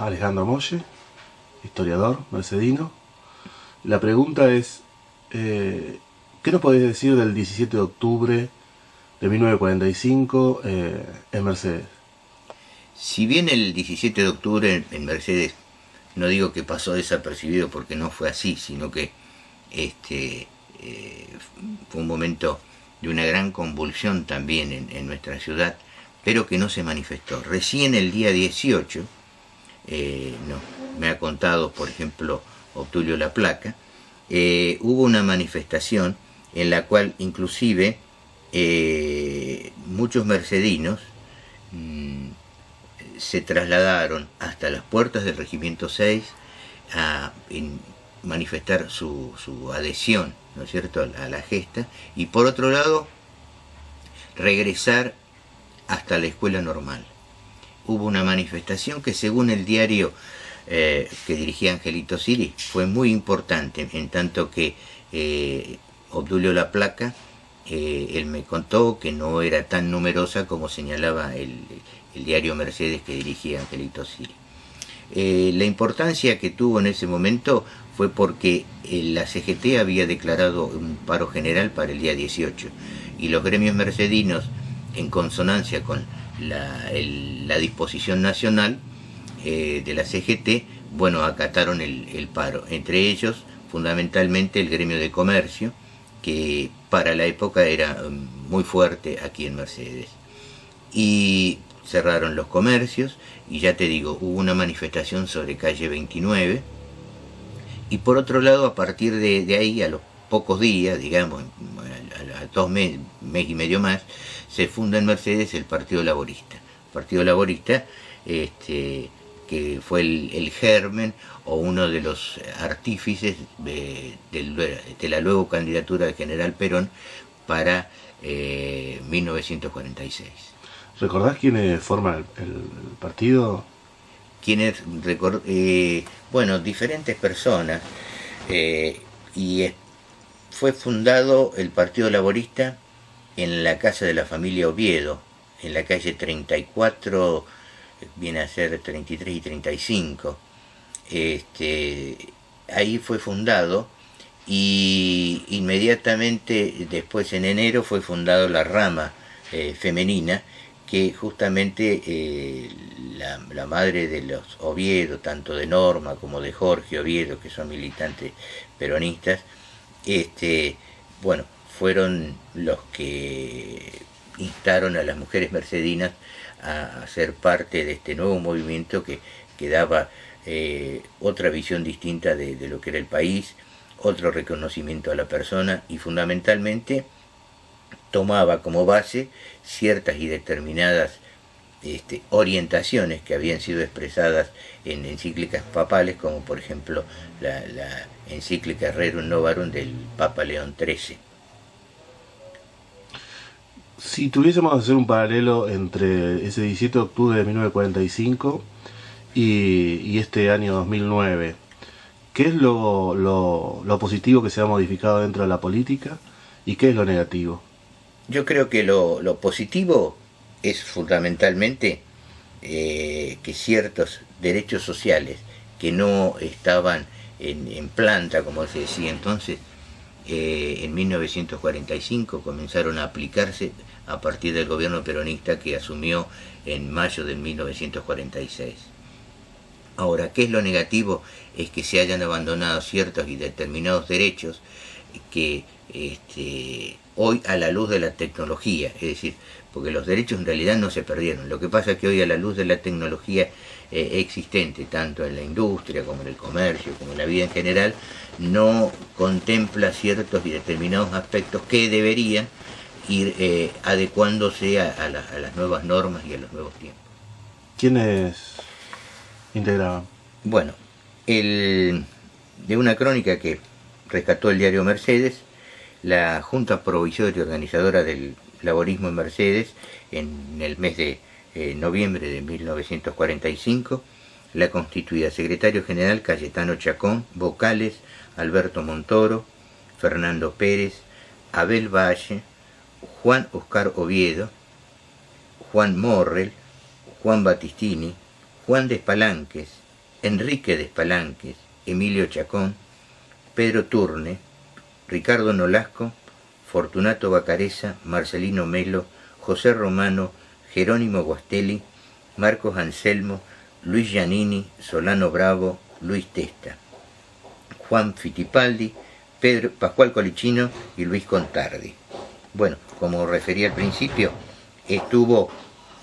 Alejandro Molle, historiador, mercedino. La pregunta es, ¿qué nos podés decir del 17 de octubre de 1945 en Mercedes? Si bien el 17 de octubre en Mercedes, no digo que pasó desapercibido porque no fue así, sino que fue un momento de una gran convulsión también en nuestra ciudad, pero que no se manifestó. Recién el día 18, me ha contado, por ejemplo, Obdulio Laplaca, hubo una manifestación en la cual inclusive muchos mercedinos se trasladaron hasta las puertas del Regimiento 6 a manifestar su adhesión, ¿no es cierto?, a la gesta, y por otro lado regresar hasta la escuela normal. Hubo una manifestación que, según el diario que dirigía Angelito Siri, fue muy importante, en tanto que Obdulio Laplaca, él me contó que no era tan numerosa como señalaba el diario Mercedes que dirigía Angelito Siri. La importancia que tuvo en ese momento fue porque la CGT había declarado un paro general para el día 18 y los gremios mercedinos, en consonancia con la disposición nacional de la CGT, bueno, acataron el paro. Entre ellos, fundamentalmente, el gremio de comercio, que para la época era muy fuerte aquí en Mercedes. Y cerraron los comercios, y ya te digo, hubo una manifestación sobre calle 29, y por otro lado, a partir de ahí, a los pocos días, digamos, a 2 meses, mes y medio más, se funda en Mercedes el Partido Laborista. El Partido Laborista, que fue el germen o uno de los artífices de la luego candidatura del general Perón para 1946. ¿Recordás quiénes forman el partido? Quienes, bueno, diferentes personas, y fue fundado el Partido Laborista en la casa de la familia Oviedo, en la calle 34, viene a ser 33 y 35. Ahí fue fundado, y inmediatamente después, en enero, fue fundado la rama femenina, que justamente la madre de los Oviedo, tanto de Norma como de Jorge Oviedo, que son militantes peronistas, bueno, fueron los que instaron a las mujeres mercedinas a ser parte de este nuevo movimiento que daba otra visión distinta de lo que era el país, otro reconocimiento a la persona, y fundamentalmente tomaba como base ciertas y determinadas orientaciones que habían sido expresadas en encíclicas papales, como por ejemplo la encíclica Rerum Novarum del Papa León XIII. Si tuviésemos que hacer un paralelo entre ese 17 de octubre de 1945 y este año 2009, ¿qué es lo positivo que se ha modificado dentro de la política y qué es lo negativo? Yo creo que lo positivo es fundamentalmente que ciertos derechos sociales que no estaban en planta, como se decía entonces, en 1945 comenzaron a aplicarse a partir del gobierno peronista que asumió en mayo de 1946. Ahora, ¿qué es lo negativo? Es que se hayan abandonado ciertos y determinados derechos que hoy, a la luz de la tecnología, es decir, porque los derechos en realidad no se perdieron, lo que pasa es que hoy, a la luz de la tecnología existente, tanto en la industria como en el comercio, como en la vida en general, no contempla ciertos y determinados aspectos que deberían ir adecuándose a las nuevas normas y a los nuevos tiempos. ¿Quiénes integraban? Bueno, de una crónica que rescató el diario Mercedes, la Junta Provisoria Organizadora del Laborismo en Mercedes, en el mes de noviembre de 1945, la constituía secretario general Cayetano Chacón, vocales Alberto Montoro, Fernando Pérez, Abel Valle, Juan Oscar Oviedo, Juan Morrel, Juan Battistini, Juan Despalanques, Enrique de Espalanques, Emilio Chacón, Pedro Turne, Ricardo Nolasco, Fortunato Bacareza, Marcelino Melo, José Romano, Jerónimo Guastelli, Marcos Anselmo, Luis Giannini, Solano Bravo, Luis Testa, Juan Fittipaldi, Pedro Pascual Colichino y Luis Contardi. Bueno, como referí al principio, estuvo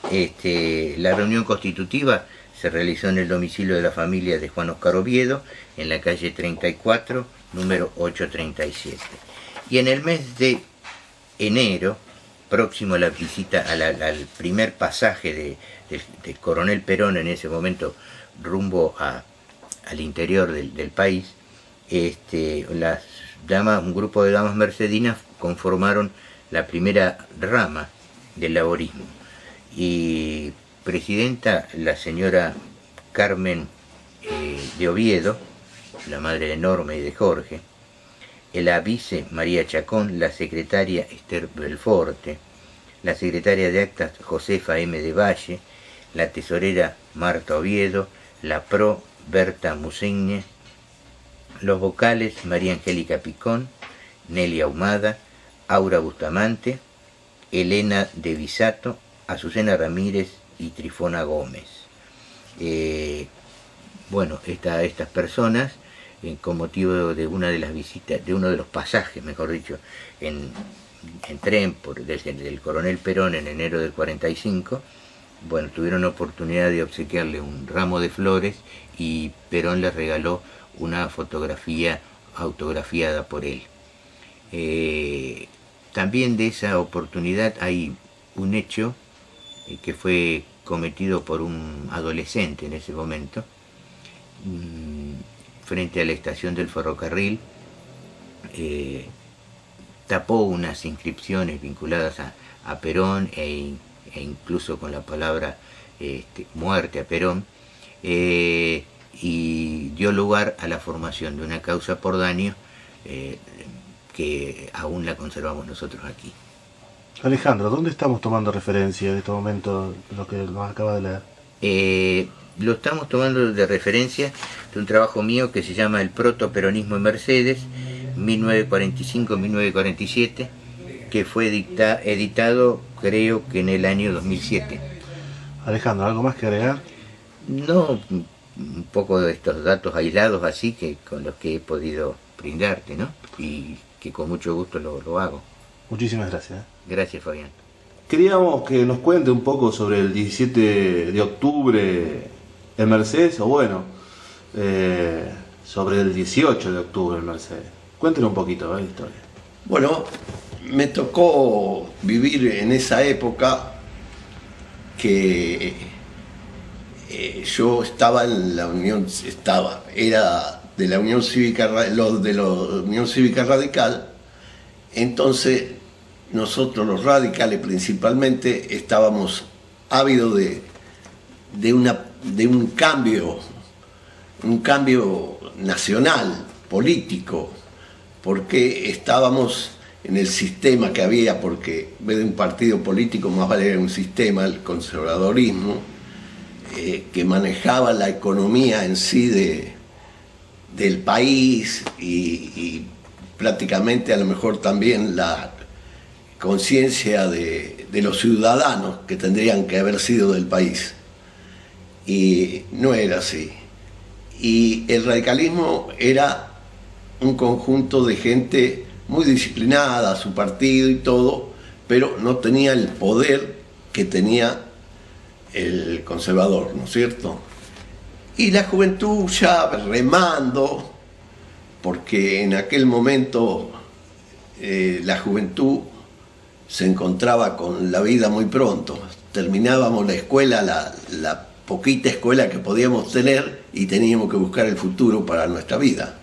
la reunión constitutiva, se realizó en el domicilio de la familia de Juan Oscar Oviedo, en la calle 34, número 837. Y en el mes de enero, próximo a la visita al primer pasaje de Coronel Perón, en ese momento rumbo al interior del país, un grupo de damas mercedinas conformaron la primera rama del laborismo. Y presidenta la señora Carmen de Oviedo, la madre de Norma y de Jorge, la vice María Chacón, la secretaria Esther Belforte, la secretaria de actas Josefa M. de Valle, la tesorera Marta Oviedo, la pro Berta Musigne, los vocales María Angélica Picón, Nelia Ahumada, Aura Bustamante, Elena de Visato, Azucena Ramírez y Trifona Gómez. Bueno, estas personas, con motivo de una de las visitas, de uno de los pasajes, mejor dicho, en tren del Coronel Perón en enero del 45, bueno, tuvieron la oportunidad de obsequiarle un ramo de flores y Perón les regaló una fotografía autografiada por él. También de esa oportunidad hay un hecho que fue cometido por un adolescente en ese momento, frente a la estación del ferrocarril. Tapó unas inscripciones vinculadas a Perón e incluso con la palabra muerte a Perón, y dio lugar a la formación de una causa por daño que aún la conservamos nosotros aquí. Alejandro, ¿dónde estamos tomando referencia en este momento lo que nos acaba de leer? Lo estamos tomando de referencia de un trabajo mío que se llama El protoperonismo en Mercedes, 1945-1947, que fue editado creo que en el año 2007. Alejandro, ¿algo más que agregar? No, un poco de estos datos aislados así que con los que he podido brindarte, ¿no? Y que con mucho gusto lo hago. Muchísimas gracias. Gracias, Fabián. Queríamos que nos cuente un poco sobre el 17 de octubre en Mercedes, o bueno, sobre el 18 de octubre en Mercedes. Cuéntenos un poquito la historia. Bueno, me tocó vivir en esa época que yo estaba en la Unión, era de la Unión Cívica, de la Unión Cívica Radical. Entonces nosotros los radicales principalmente estábamos ávidos de un cambio nacional, político, porque estábamos en el sistema que había, porque en vez de un partido político más vale era un sistema, el conservadorismo, que manejaba la economía en sí del país y prácticamente a lo mejor también la conciencia de los ciudadanos que tendrían que haber sido del país. Y no era así. Y el radicalismo era un conjunto de gente muy disciplinada, su partido y todo, pero no tenía el poder que tenía el conservador, ¿no es cierto? Y la juventud ya remando, porque en aquel momento la juventud se encontraba con la vida muy pronto. Terminábamos la escuela, la poquita escuela que podíamos tener, y teníamos que buscar el futuro para nuestra vida.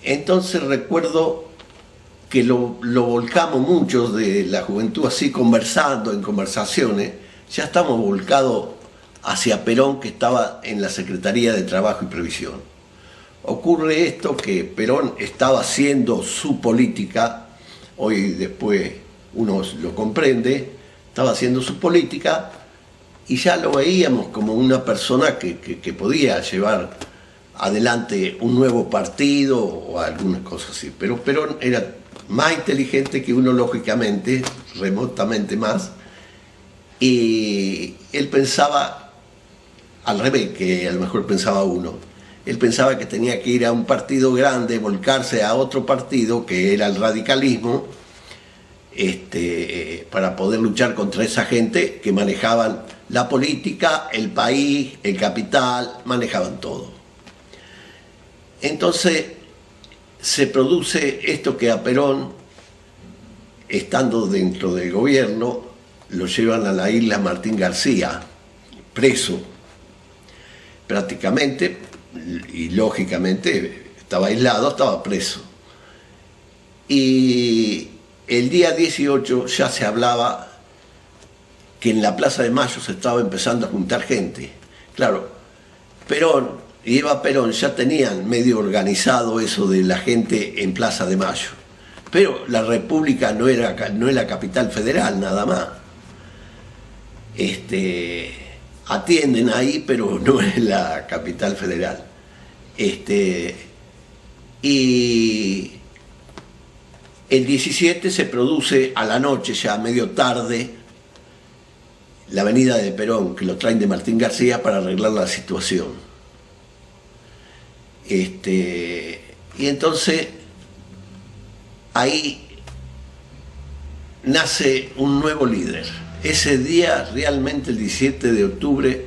Entonces recuerdo que lo volcamos muchos de la juventud así conversando, en conversaciones, ya estamos volcados hacia Perón, que estaba en la Secretaría de Trabajo y Previsión. Ocurre esto, que Perón estaba haciendo su política, hoy después uno lo comprende, estaba haciendo su política, y ya lo veíamos como una persona que podía llevar adelante un nuevo partido o algunas cosas así. Pero Perón era más inteligente que uno, lógicamente, remotamente más, y él pensaba al revés que a lo mejor pensaba uno. Él pensaba que tenía que ir a un partido grande, volcarse a otro partido que era el radicalismo, para poder luchar contra esa gente que manejaban la política, el país, el capital, manejaban todo. Entonces se produce esto que a Perón, estando dentro del gobierno, lo llevan a la isla Martín García, preso, prácticamente, y lógicamente estaba aislado, estaba preso. Y el día 18 ya se hablaba que en la Plaza de Mayo se estaba empezando a juntar gente. Claro, Perón y Eva Perón ya tenían medio organizado eso de la gente en Plaza de Mayo, pero la República no es la capital federal nada más. Atienden ahí, pero no es la capital federal. Y el 17 se produce a la noche, ya medio tarde, la avenida de Perón, que lo traen de Martín García para arreglar la situación. Y entonces ahí nace un nuevo líder. Ese día, realmente el 17 de octubre,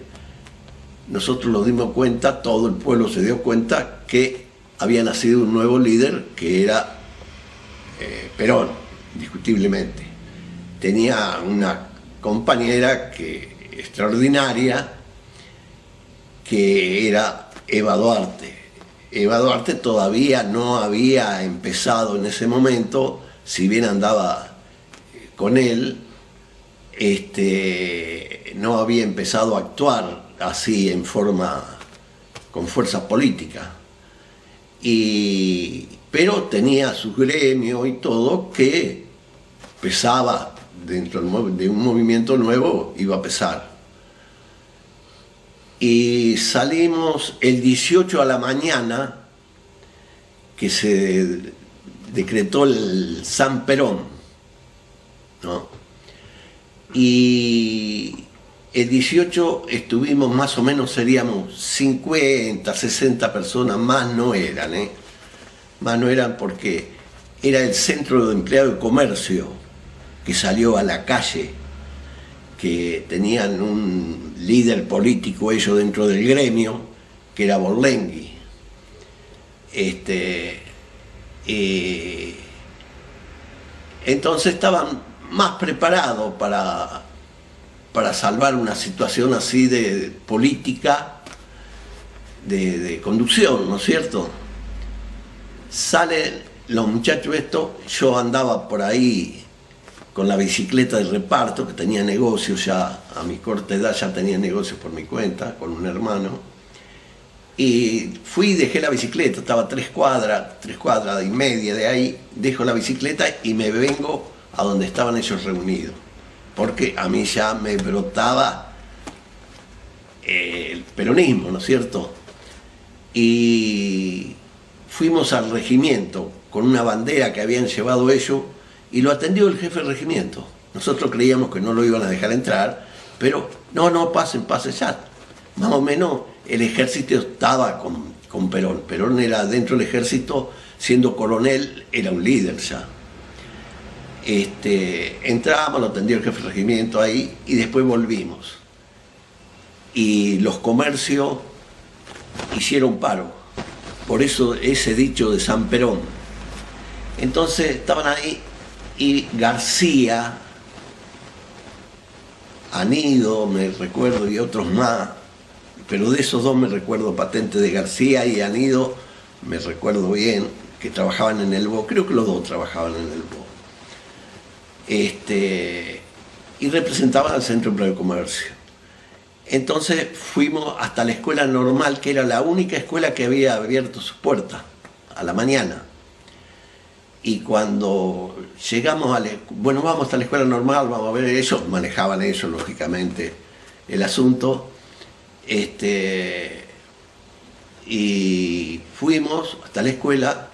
nosotros nos dimos cuenta, todo el pueblo se dio cuenta que había nacido un nuevo líder, que era Perón, indiscutiblemente. Tenía una compañera extraordinaria, que era Eva Duarte. Eva Duarte todavía no había empezado en ese momento, si bien andaba con él, no había empezado a actuar así en forma, con fuerza política. Pero tenía su gremio y todo, que pesaba dentro de un movimiento nuevo, iba a pesar. Y salimos el 18 a la mañana, que se decretó el San Perón, ¿no? Y el 18 estuvimos más o menos, seríamos 50, 60 personas, más no eran, más no eran, porque era el Centro de Empleado de Comercio que salió a la calle, que tenían un líder político ellos dentro del gremio, que era Borlengui. Entonces estaban más preparados para salvar una situación así de política, de conducción, ¿no es cierto? Salen los muchachos estos, yo andaba por ahí con la bicicleta de reparto, que tenía negocios ya, a mi corta edad ya tenía negocios por mi cuenta, con un hermano, y fui y dejé la bicicleta, estaba 3 cuadras y media de ahí, dejo la bicicleta y me vengo a donde estaban ellos reunidos, porque a mí ya me brotaba el peronismo, ¿no es cierto? Y fuimos al regimiento con una bandera que habían llevado ellos, y lo atendió el jefe del regimiento. Nosotros creíamos que no lo iban a dejar entrar, pero no, pasen ya. Más o menos el ejército estaba con Perón. Perón era dentro del ejército, siendo coronel, era un líder ya. Entramos, lo atendió el jefe del regimiento ahí, y después volvimos. Y los comercios hicieron paro. Por eso ese dicho de San Perón. Entonces estaban ahí, y García, Anido, me recuerdo, y otros más, pero de esos dos me recuerdo patente, de García y Anido, me recuerdo bien, que trabajaban en el BO, creo que los dos trabajaban en el BO. Y representaban al Centro de Empleo de Comercio. Entonces fuimos hasta la escuela normal, que era la única escuela que había abierto sus puertas a la mañana. Y cuando llegamos vamos hasta la escuela normal, vamos a ver, ellos manejaban eso, lógicamente, el asunto. Y fuimos hasta la escuela,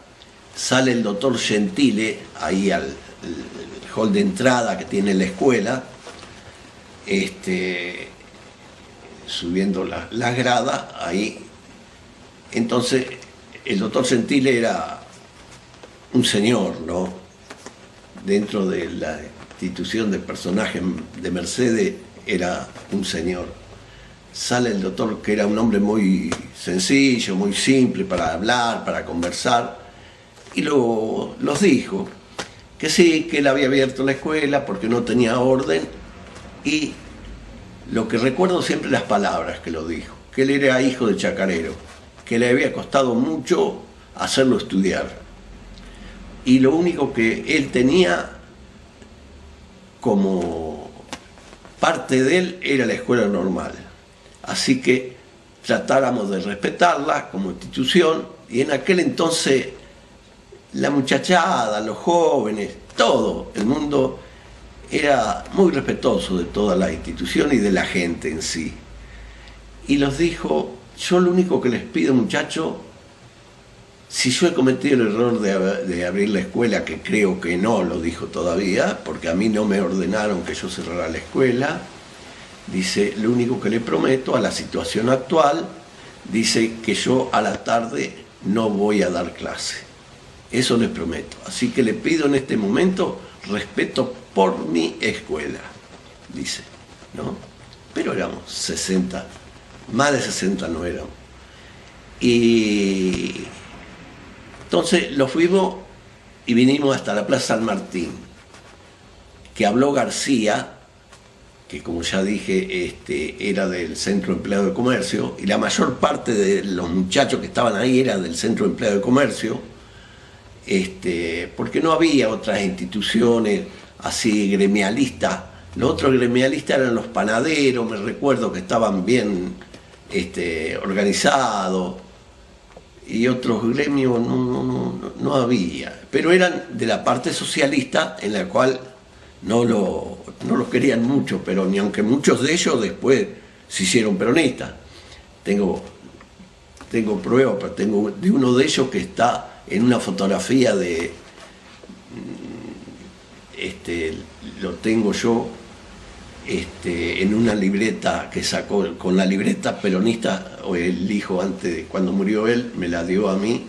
sale el doctor Gentile ahí al hall de entrada que tiene la escuela, subiendo las gradas ahí. Entonces el doctor Gentile era un señor, ¿no? Dentro de la institución de personaje de Mercedes era un señor. Sale el doctor, que era un hombre muy sencillo, muy simple para hablar, para conversar, y los dijo que sí, que él había abierto la escuela porque no tenía orden, y lo que recuerdo siempre las palabras que lo dijo, que él era hijo de chacarero, que le había costado mucho hacerlo estudiar, y lo único que él tenía como parte de él era la escuela normal. Así que tratáramos de respetarla como institución, y en aquel entonces la muchachada, los jóvenes, todo el mundo era muy respetuoso de toda la institución y de la gente en sí. Y los dijo: yo lo único que les pido, muchachos, si yo he cometido el error de abrir la escuela, que creo que no lo dijo todavía, porque a mí no me ordenaron que yo cerrara la escuela, dice, lo único que le prometo a la situación actual, dice que yo a la tarde no voy a dar clase. Eso les prometo. Así que le pido en este momento respeto por mi escuela, dice, ¿no? Pero éramos 60, más de 60 no éramos. Y entonces lo fuimos y vinimos hasta la Plaza San Martín, que habló García, que como ya dije, era del Centro Empleado de Comercio, y la mayor parte de los muchachos que estaban ahí eran del Centro Empleado de Comercio, porque no había otras instituciones así gremialistas. Los otros gremialistas eran los panaderos, me recuerdo que estaban bien organizados, y otros gremios no había, pero eran de la parte socialista, en la cual no los querían mucho, pero ni aunque muchos de ellos después se hicieron peronistas. Tengo pruebas, pero tengo de uno de ellos que está en una fotografía lo tengo yo en una libreta que sacó, con la libreta peronista, o el hijo antes, cuando murió él, me la dio a mí,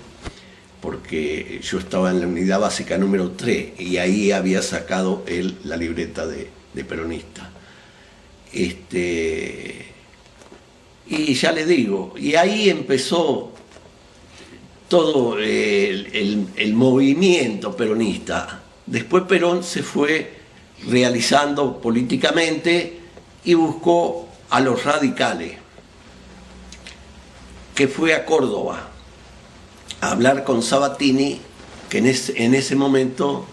porque yo estaba en la unidad básica número 3 y ahí había sacado él la libreta de peronista. Y ya le digo, y ahí empezó todo el movimiento peronista. Después Perón se fue realizando políticamente y buscó a los radicales, que fue a Córdoba a hablar con Sabatini, que en ese momento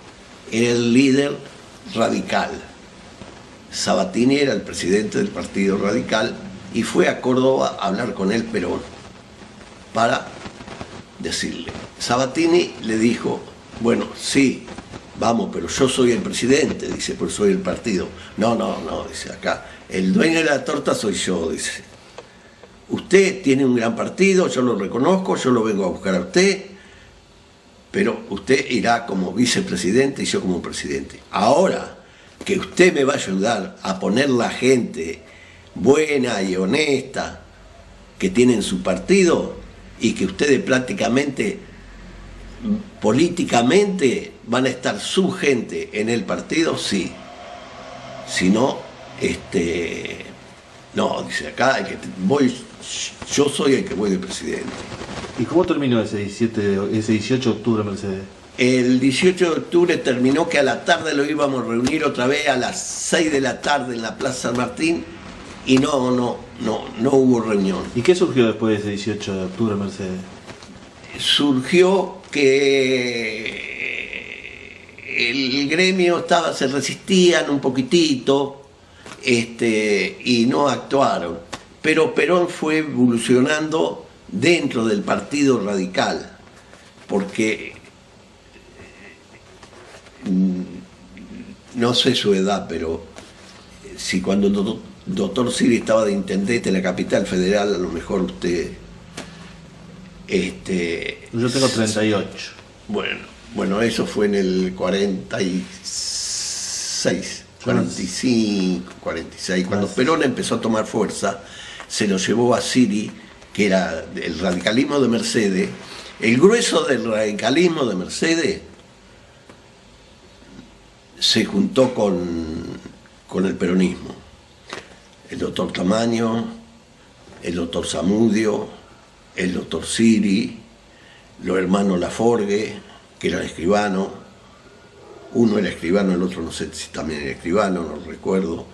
era el líder radical. Sabatini era el presidente del Partido Radical, y fue a Córdoba a hablar con él Perón para decirle. Sabatini le dijo: bueno, sí, vamos, pero yo soy el presidente, dice, pues soy el partido. No, dice, acá el dueño de la torta soy yo, dice. Usted tiene un gran partido, yo lo reconozco, yo lo vengo a buscar a usted, pero usted irá como vicepresidente y yo como presidente. Ahora que usted me va a ayudar a poner la gente buena y honesta que tiene en su partido, y que ustedes prácticamente, políticamente, van a estar su gente en el partido, sí. Si no, no, dice, acá yo soy el que voy de presidente. ¿Y cómo terminó ese 18 de octubre, Mercedes? El 18 de octubre terminó que a la tarde lo íbamos a reunir otra vez a las 6 de la tarde en la Plaza San Martín, y no hubo reunión. ¿Y qué surgió después de ese 18 de octubre, Mercedes? Surgió que el gremio se resistían un poquitito, y no actuaron. Pero Perón fue evolucionando dentro del Partido Radical, porque no sé su edad, pero si cuando el doctor Siri estaba de intendente en la capital federal, a lo mejor usted... Yo tengo 38. Bueno, eso fue en el 46, 45, 46. Cuando Perón empezó a tomar fuerza, se lo llevó a Siri, que era el radicalismo de Mercedes. El grueso del radicalismo de Mercedes se juntó con el peronismo. El doctor Tamaño, el doctor Zamudio, el doctor Siri, los hermanos Laforgue, que eran escribanos. Uno era escribano, el otro no sé si también era escribano, no recuerdo.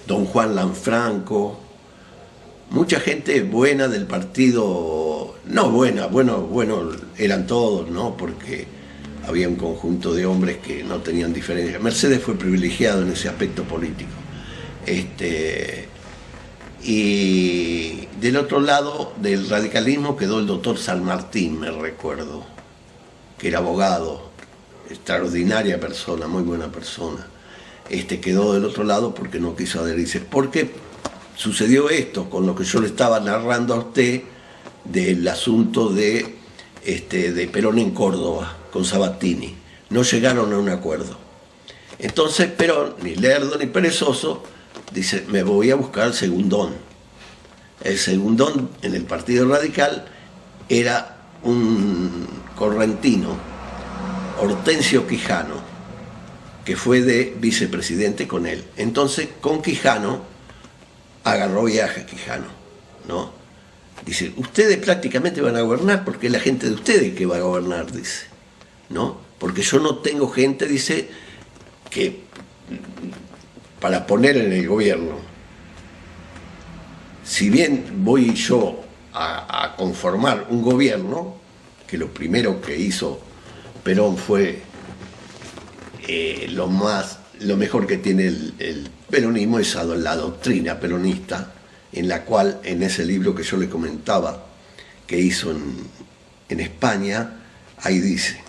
Don Juan Lanfranco, mucha gente buena del partido, no buena, bueno eran todos, ¿no? Porque había un conjunto de hombres que no tenían diferencia. Mercedes fue privilegiado en ese aspecto político. Y del otro lado del radicalismo quedó el doctor San Martín, me recuerdo, que era abogado, extraordinaria persona, muy buena persona. Quedó del otro lado porque no quiso adherirse. Porque sucedió esto con lo que yo le estaba narrando a usted del asunto de Perón en Córdoba con Sabatini. No llegaron a un acuerdo. Entonces Perón, ni lerdo ni perezoso, dice, me voy a buscar el segundón. El segundón en el Partido Radical era un correntino, Hortensio Quijano, que fue de vicepresidente con él. Entonces, con Quijano, agarró viaje Quijano, ¿no? Dice, ustedes prácticamente van a gobernar porque es la gente de ustedes que va a gobernar, dice, ¿no? Porque yo no tengo gente, dice, que para poner en el gobierno. Si bien voy yo a conformar un gobierno, que lo primero que hizo Perón fue lo mejor que tiene el peronismo es la doctrina peronista, en la cual, en ese libro que yo le comentaba, que hizo en España, ahí dice,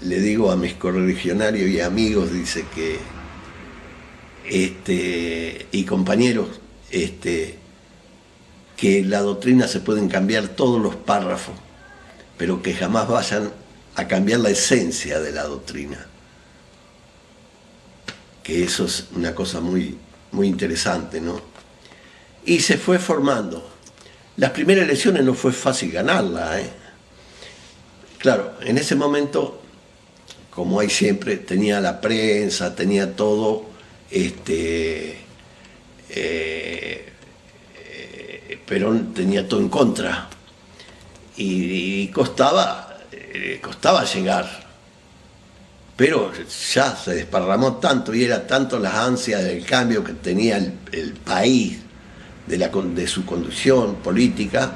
le digo a mis correligionarios y amigos, dice que, y compañeros, que la doctrina se pueden cambiar todos los párrafos, pero que jamás vayan a cambiar la esencia de la doctrina. Que eso es una cosa muy, muy interesante, ¿no? Y se fue formando. Las primeras elecciones no fue fácil ganarla, ¿eh? Claro, en ese momento, como hay siempre, tenía la prensa, tenía todo, Perón tenía todo en contra. Y costaba llegar. Pero ya se desparramó tanto y era tanto las ansias del cambio que tenía el país, de su conducción política,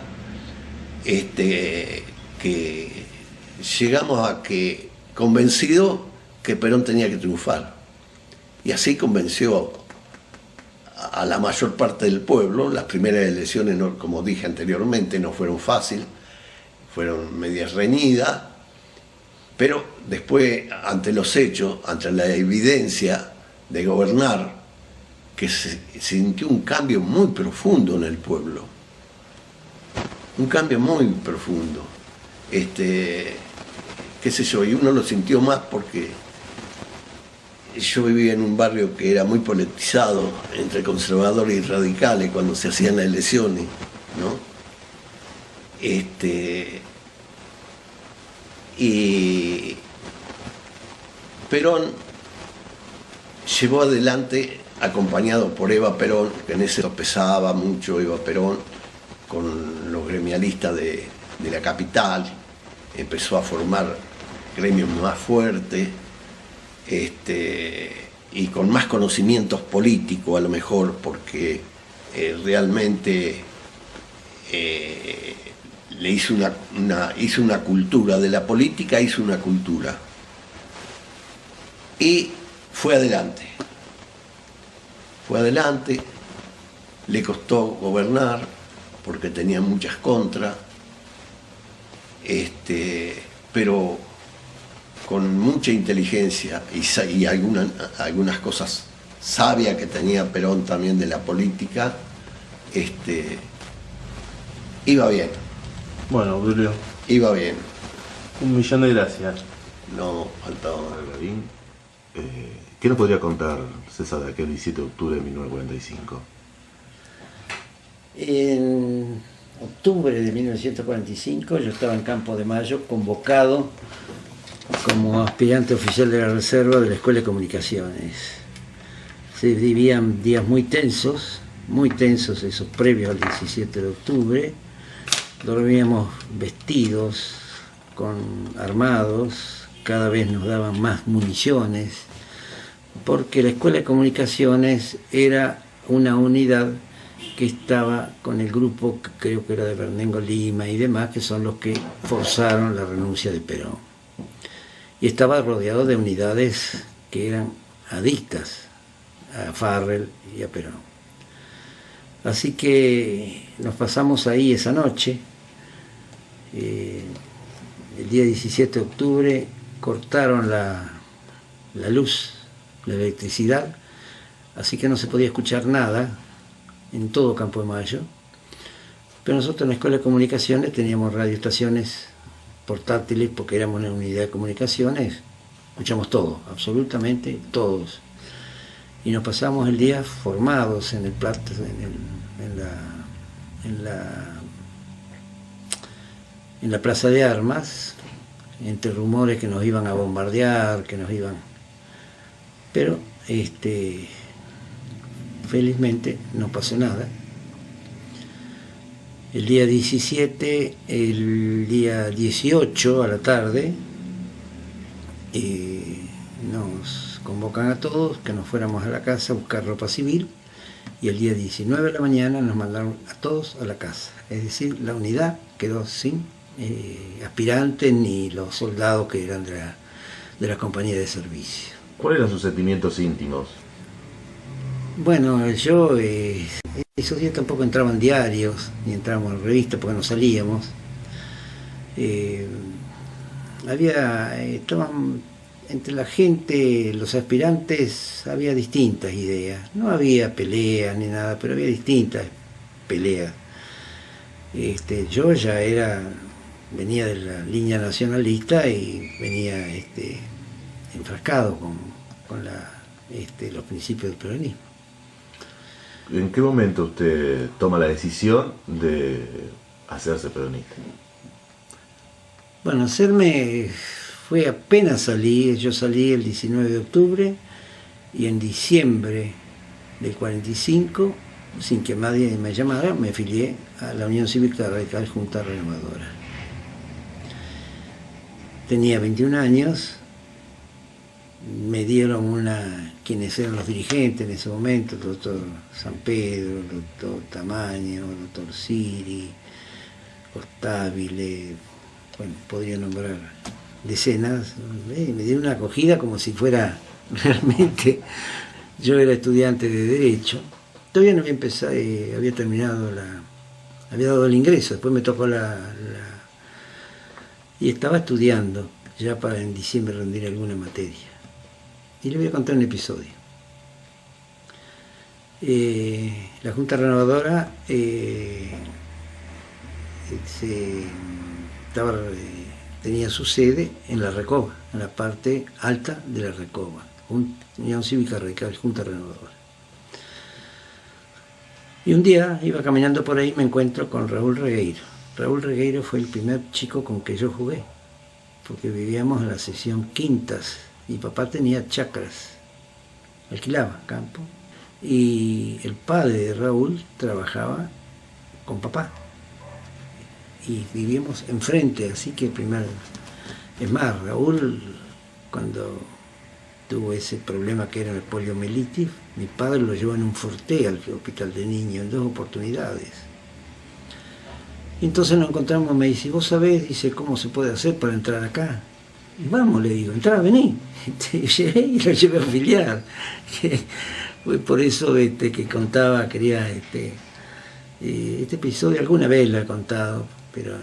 que llegamos a que, convencido que Perón tenía que triunfar. Y así convenció a la mayor parte del pueblo. Las primeras elecciones, como dije anteriormente, no fueron fáciles, fueron medias reñidas, pero después, ante los hechos, ante la evidencia de gobernar, que se sintió un cambio muy profundo en el pueblo. Un cambio muy profundo. Qué sé yo, y uno lo sintió más porque yo vivía en un barrio que era muy politizado entre conservadores y radicales cuando se hacían las elecciones, ¿no? Y Perón llevó adelante, acompañado por Eva Perón, que en ese pesaba mucho Eva Perón, con los gremialistas de la capital, empezó a formar gremios más fuertes, y con más conocimientos políticos a lo mejor, porque realmente le hizo una cultura, de la política hizo una cultura. Y fue adelante, le costó gobernar porque tenía muchas contras, pero con mucha inteligencia y algunas cosas sabia que tenía Perón también de la política, iba bien. Bueno, Julio, Iba bien. 1.000.000 de gracias. No faltaba más. Garín, ¿qué nos podría contar, César, de aquel 17 de octubre de 1945? En octubre de 1945 yo estaba en Campo de Mayo convocado como aspirante oficial de la reserva de la Escuela de Comunicaciones. Se vivían días muy tensos esos previos al 17 de octubre. Dormíamos vestidos, armados, cada vez nos daban más municiones, porque la Escuela de Comunicaciones era una unidad que estaba con el grupo, que creo que era de Bernengo Lima y demás, que son los que forzaron la renuncia de Perón. Y estaba rodeado de unidades que eran adictas a Farrell y a Perón. Así que nos pasamos ahí esa noche. El día 17 de octubre cortaron la luz, la electricidad, así que no se podía escuchar nada en todo Campo de Mayo. Pero nosotros en la Escuela de Comunicaciones teníamos radioestaciones portátiles, porque éramos una unidad de comunicaciones, escuchamos todo, absolutamente todos. Y nos pasamos el día formados en el plato, en la plaza de armas, entre rumores que nos iban a bombardear, pero felizmente no pasó nada. El día 17, el día 18 a la tarde, nos convocan a todos que nos fuéramos a la casa a buscar ropa civil, y el día 19 de la mañana nos mandaron a todos a la casa. Es decir, la unidad quedó sin aspirantes ni los soldados que eran de la compañía de servicio. ¿Cuáles eran sus sentimientos íntimos? Bueno, yo esos días tampoco entraban diarios, ni entrábamos en revistas porque no salíamos. Estaban entre la gente, los aspirantes, había distintas ideas. No había peleas ni nada, pero había distintas peleas. Yo ya venía de la línea nacionalista y venía enfrascado con los principios del peronismo. ¿En qué momento usted toma la decisión de hacerse peronista? Bueno, fue apenas salí, yo salí el 19 de octubre y en diciembre del 45, sin que nadie me llamara, me afilié a la Unión Cívica Radical Junta Renovadora. Tenía 21 años, me dieron quienes eran los dirigentes en ese momento, el doctor San Pedro, el doctor Tamaño, el doctor Siri, Ostabile, bueno, podría nombrar decenas, me dieron una acogida como si fuera realmente, yo era estudiante de Derecho, todavía no había empezado, había terminado había dado el ingreso, después me tocó y estaba estudiando ya para en diciembre rendir alguna materia. Y le voy a contar un episodio. La Junta Renovadora tenía su sede en la Recoba, en la parte alta de la Recoba, Unión Cívica Radical Junta Renovadora. Y un día iba caminando por ahí y me encuentro con Raúl Regueiro. Raúl Regueiro fue el primer chico con que yo jugué, porque vivíamos en la sección Quintas. Mi papá tenía chacras, alquilaba campo, y el padre de Raúl trabajaba con papá. Y vivíamos enfrente, así que es más, Raúl, cuando tuvo ese problema que era el poliomielitis, mi padre lo llevó en un Forte al hospital de niños en 2 oportunidades. Y entonces nos encontramos, me dice, ¿vos sabés? Dice, ¿cómo se puede hacer para entrar acá? Y vamos, le digo, entrá, vení. Y lo llevé a afiliar. Fue por eso que contaba, este episodio alguna vez lo he contado, pero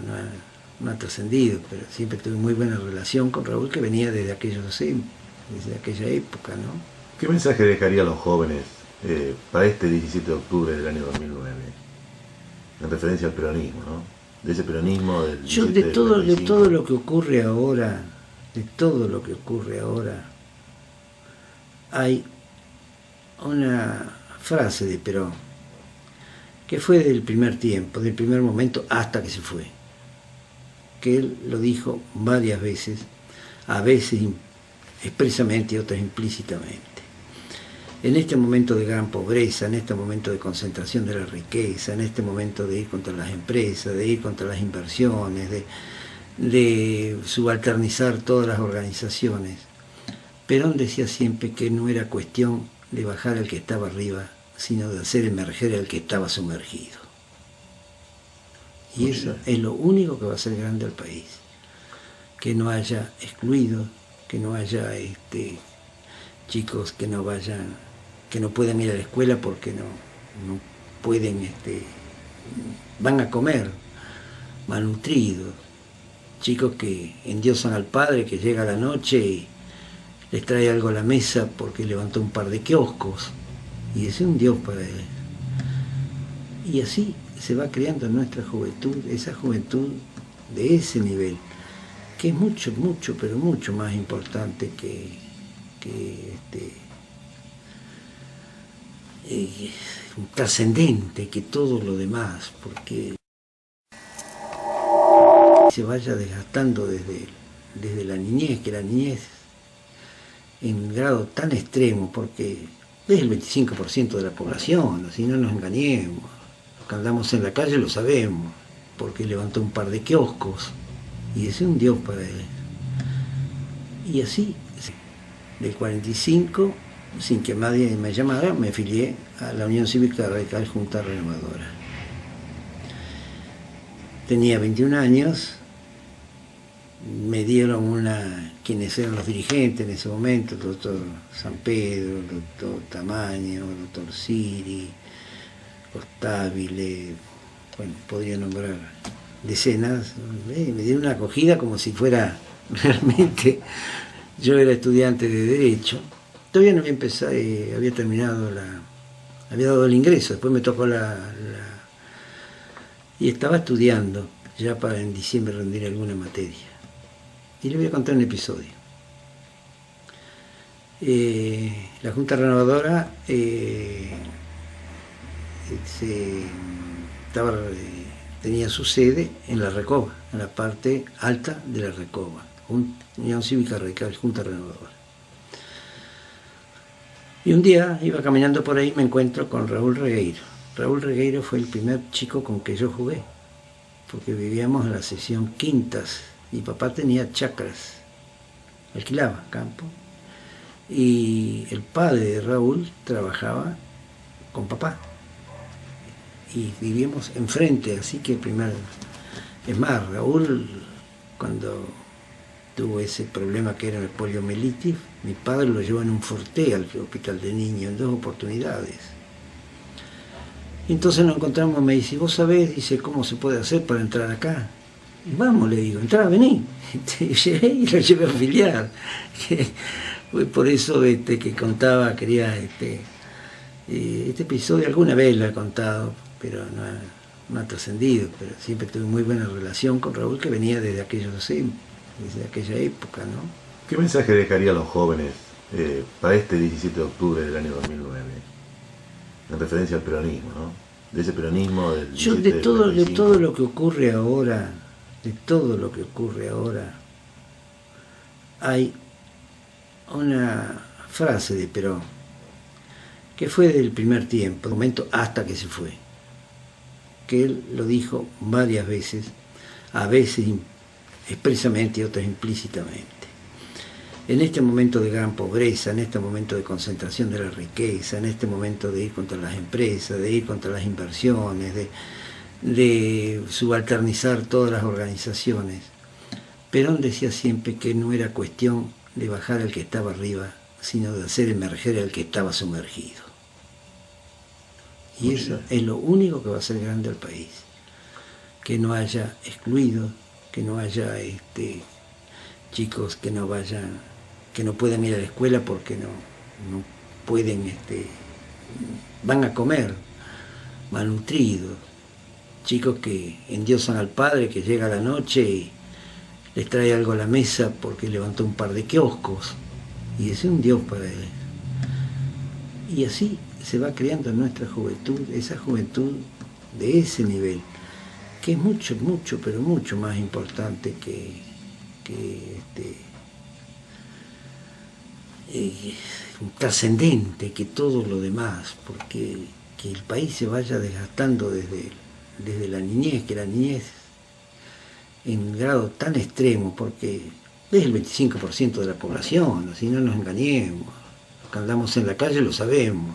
no ha trascendido, pero siempre tuve muy buena relación con Raúl, que venía desde aquella época, ¿no? ¿Qué mensaje dejaría a los jóvenes para este 17 de octubre del año 2009? En referencia al peronismo, ¿no? De ese peronismo del 17 Yo de 45. todo lo que ocurre ahora, hay una frase de Perón, que fue del primer tiempo, del primer momento hasta que se fue, que él lo dijo varias veces, a veces expresamente y otras implícitamente. En este momento de gran pobreza, en este momento de concentración de la riqueza, en este momento de ir contra las empresas, de ir contra las inversiones, de subalternizar todas las organizaciones, Perón decía siempre que no era cuestión de bajar al que estaba arriba, sino de hacer emerger al que estaba sumergido. Y eso es lo único que va a hacer grande al país. Que no haya excluidos, que no haya chicos que no pueden ir a la escuela porque no pueden, van a comer malnutridos, chicos que endiosan al padre que llega a la noche y les trae algo a la mesa porque levantó un par de kioscos, y ese es un Dios para él. Y así se va creando en nuestra juventud, esa juventud de ese nivel, que es mucho, mucho, pero mucho más importante que trascendente que todo lo demás, porque se vaya desgastando desde la niñez, que la niñez en grado tan extremo, porque es el 25% de la población, así no nos engañemos. Los que andamos en la calle lo sabemos, porque levantó un par de kioscos, y ese es un Dios para él. Y así, del 45, sin que nadie me llamara, me afilié a la Unión Cívica Radical Junta Renovadora. Tenía 21 años, me dieron quienes eran los dirigentes en ese momento, el doctor San Pedro, el doctor Tamaño, el doctor Siri, Ostabile, bueno, podría nombrar decenas, me dieron una acogida como si fuera realmente, yo era estudiante de Derecho, todavía no había empezado, había terminado había dado el ingreso, después me tocó y estaba estudiando ya para en diciembre rendir alguna materia. Y le voy a contar un episodio. La Junta Renovadora tenía su sede en la Recoba, en la parte alta de la Recoba, Unión Cívica Radical Junta Renovadora. Y un día iba caminando por ahí y me encuentro con Raúl Regueiro. Raúl Regueiro fue el primer chico con que yo jugué, porque vivíamos en la sección Quintas. Mi papá tenía chacras, alquilaba campo, y el padre de Raúl trabajaba con papá. Y vivíamos enfrente, así que es más, Raúl, cuando tuvo ese problema que era el poliomielitis, mi padre lo llevó en un Forte al hospital de niños en 2 oportunidades. Y entonces nos encontramos, me dice, ¿vos sabés? Dice, ¿cómo se puede hacer para entrar acá? Y vamos, le digo, entrá, vení. Y lo llevé a afiliar. Fue por eso que contaba, quería este episodio, alguna vez lo he contado, pero no ha trascendido, pero siempre tuve muy buena relación con Raúl, que venía desde desde aquella época, ¿no? ¿Qué mensaje dejaría a los jóvenes para este 17 de octubre del año 2009? En referencia al peronismo, ¿no? De ese peronismo del 17 de todo lo que ocurre ahora, hay una frase de Perón, que fue del primer tiempo, momento hasta que se fue, que él lo dijo varias veces, a veces expresamente y otras implícitamente. En este momento de gran pobreza, en este momento de concentración de la riqueza, en este momento de ir contra las empresas, de ir contra las inversiones, de subalternizar todas las organizaciones, Perón decía siempre que no era cuestión de bajar al que estaba arriba, sino de hacer emerger al que estaba sumergido. Y eso es lo único que va a hacer grande al país. Que no haya excluidos, que no haya chicos que no puedan ir a la escuela porque pueden, van a comer malnutridos, chicos que endiosan al padre que llega a la noche y les trae algo a la mesa porque levantó un par de kioscos y es un dios para él. Y así se va creando en nuestra juventud, esa juventud de ese nivel, que es mucho, mucho, pero mucho más importante que trascendente que todo lo demás, porque que el país se vaya desgastando desde la niñez, que la niñez en un grado tan extremo, porque es el 25% de la población, así no nos engañemos, los que andamos en la calle lo sabemos.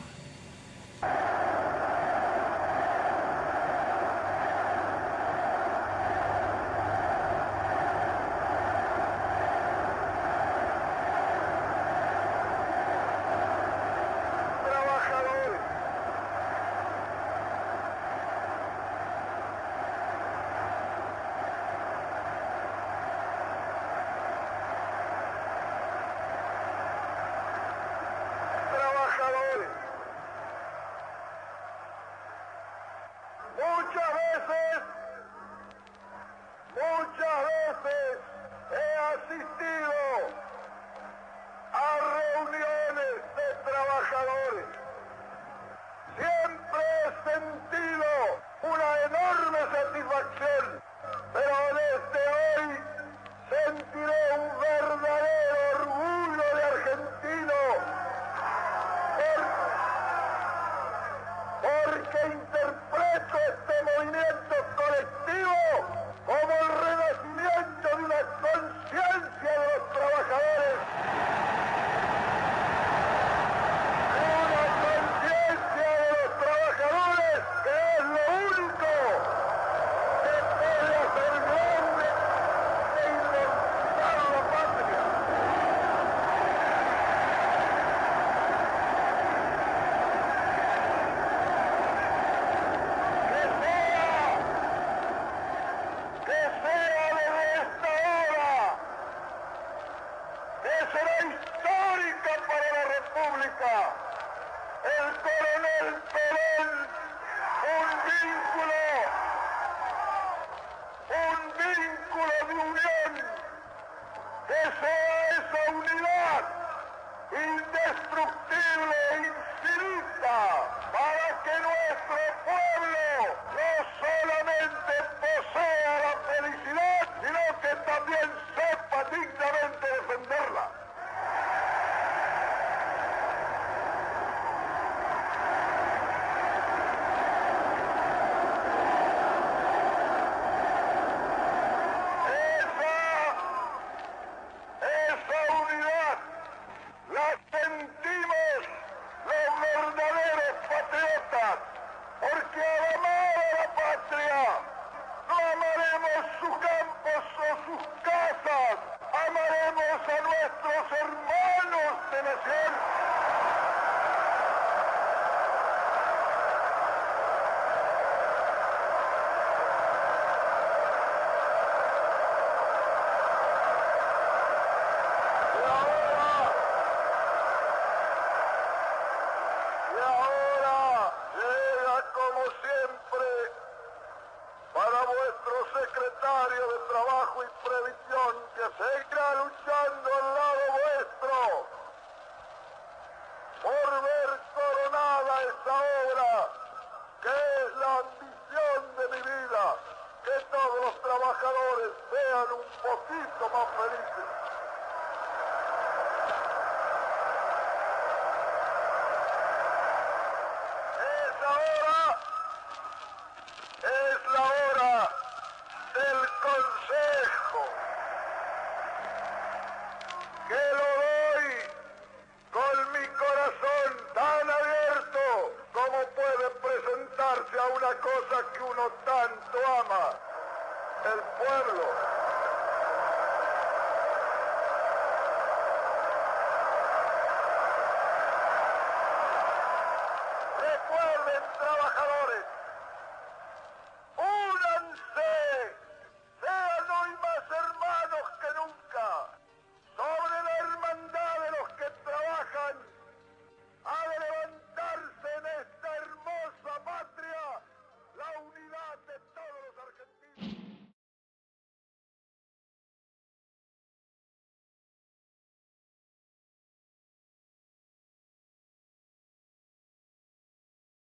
Muchas veces he asistido a reuniones de trabajadores. Siempre he sentido una enorme satisfacción, pero desde hoy sentiré un verdadero orgullo de argentino, porque interpreto este movimiento colectivo como el renacimiento de una conciencia de los trabajadores, una conciencia de los trabajadores que es lo único que puede hacer grande e inmortal la patria. Que sea desde esta hora, que será histórica para la República, el coronel Perón, un vínculo de unión, que sea esa unidad indestructible e infinita, para que nuestro pueblo no solamente posea la felicidad, sino que también sepa dignamente defenderla. Esa unidad la sentimos los verdaderos patriotas, porque al amar a la patria no amaremos sus campos o sus casas, amaremos a nuestros hermanos de nación. Y ahora llega como siempre para vuestro secretario de Trabajo y Previsión, que seguirá luchando al lado vuestro por ver coronada esta obra, que es la ambición de mi vida, que todos los trabajadores sean un poquito más felices. Es la hora del consejo, que lo doy con mi corazón tan abierto como puede presentarse a una cosa que uno tanto ama, el pueblo.